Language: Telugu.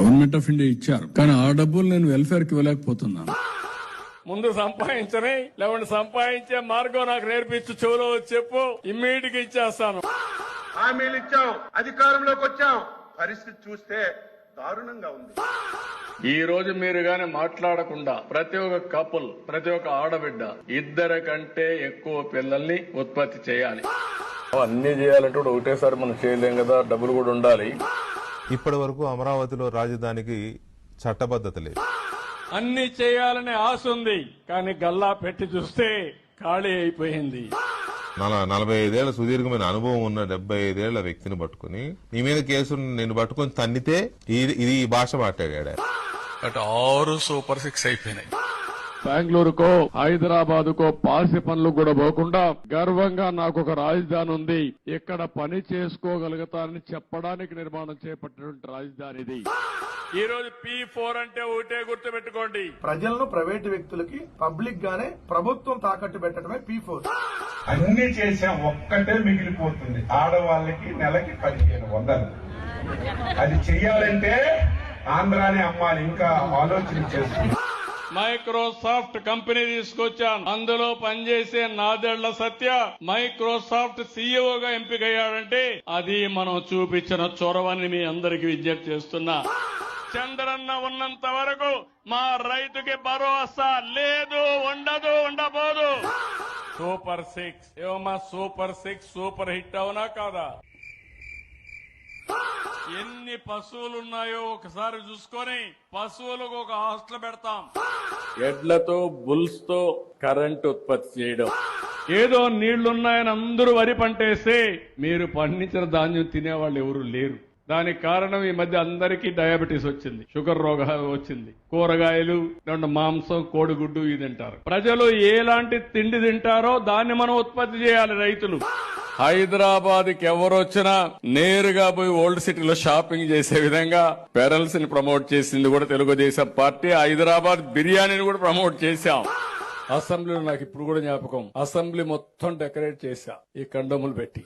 గవర్నమెంట్ ఆఫ్ ఇండియా ఇచ్చారు, కానీ ఆ డబ్బులు నేను వెల్ఫేర్ కి ఇవ్వలేకపోతున్నాను. ముందు సంపాదించని లేవండి సంపాదించే మార్గం నాకు నేర్పించు, చెవులో చెప్పు, ఇమ్మీడియట్ గా ఇచ్చేస్తాను. హామీలు ఇచ్చాం, అధికారంలోకి వచ్చాం, పరిస్థితి చూస్తే దారుణంగా ఉంది. ఈ రోజు మీరు గాని మాట్లాడకుండా ప్రతి ఒక్క కపుల్, ప్రతి ఒక్క ఆడబిడ్డ ఇద్దరి కంటే ఎక్కువ పిల్లల్ని ఉత్పత్తి చేయాలి. అన్ని చేయాలంటే కూడా ఒకటేసారి మనం చేయలేం కదా, డబ్బులు కూడా ఉండాలి. ఇప్పటి వరకు అమరావతిలో రాజధానికి చట్టబద్ధత లేదు. అన్ని చేయాలనే ఆశ ఉంది, కానీ గల్లా పెట్టి చూస్తే ఖాళీ అయిపోయింది. 45 ఏళ్ల సుదీర్ఘమైన అనుభవం ఉన్న 75 ఏళ్ల వ్యక్తిని పట్టుకుని నీ మీద కేసు నేను పట్టుకుని తన్నితే ఇది ఈ భాష మాట్లాడాడు. బట్ 6 సూపర్ 6 అయిపోయినాయి. బెంగళూరుకో హైదరాబాదుకో పాసి పనులు కూడా పోకుండా గర్వంగా నాకు ఒక రాజధాని ఉంది, ఇక్కడ పని చేసుకోగలుగుతానని చెప్పడానికి నిర్మాణం చేపట్టినటువంటి రాజధాని ఇది. ఈ రోజు P4 అంటే ఒకటే గుర్తు పెట్టుకోండి, ప్రజలను ప్రైవేటు వ్యక్తులకి పబ్లిక్ గానే ప్రభుత్వం తాకట్టు పెట్టడమే P4. అన్ని చేసాం, ఒక్కటే మిగిలిపోతుంది, ఆడవాళ్ళకి నెలకి 1500. అది చెయ్యాలంటే ఆంధ్రాని అమ్మాలి, ఇంకా ఆలోచన చేస్తుంది. మైక్రోసాఫ్ట్ కంపెనీ తీసుకొచ్చాను, అందులో పనిచేసే నాదెళ్ల సత్య మైక్రోసాఫ్ట్ సీఈఓగా ఎంపికయ్యాడంటే అది మనం చూపించిన చొరవని మీ అందరికి విజ్ఞప్తి చేస్తున్నా. చంద్రన్న ఉన్నంత వరకు మా రైతుకి భరోసా లేదు, ఉండదు, ఉండబోదు. సూపర్ 6 ఏమమ్మా, సూపర్ 6 సూపర్ హిట్ అవునా కాదా? ఎన్ని పశువులున్నాయో ఒకసారి చూసుకొని పశువులకు ఒక హాస్టల్ పెడతాం. ఎడ్లతో బుల్స్ తో కరెంట్ ఉత్పత్తి చేయడం. ఏదో నీళ్లున్నాయని అందరూ వరి పంటేస్తే మీరు పండించిన ధాన్యం తినేవాళ్ళు ఎవరు లేరు. దానికి కారణం ఈ మధ్య అందరికీ డయాబెటీస్ వచ్చింది, షుగర్ రోగాలు వచ్చింది. కూరగాయలు, మాంసం, కోడిగుడ్డు ఇది తింటారు. ప్రజలు ఎలాంటి తిండి తింటారో దాన్ని మనం ఉత్పత్తి చేయాలి రైతులు. హైదరాబాద్ కి ఎవరు వచ్చినా నేరుగా పోయి ఓల్డ్ సిటీలో షాపింగ్ చేసే విధంగా పెరల్స్ ని ప్రమోట్ చేసింది కూడా తెలుగుదేశం పార్టీ. హైదరాబాద్ బిర్యానీని కూడా ప్రమోట్ చేశాం. అసెంబ్లీలో నాకు ఇప్పుడు కూడా జ్ఞాపకం, అసెంబ్లీ మొత్తం డెకరేట్ చేశా ఈ కండములు పెట్టి.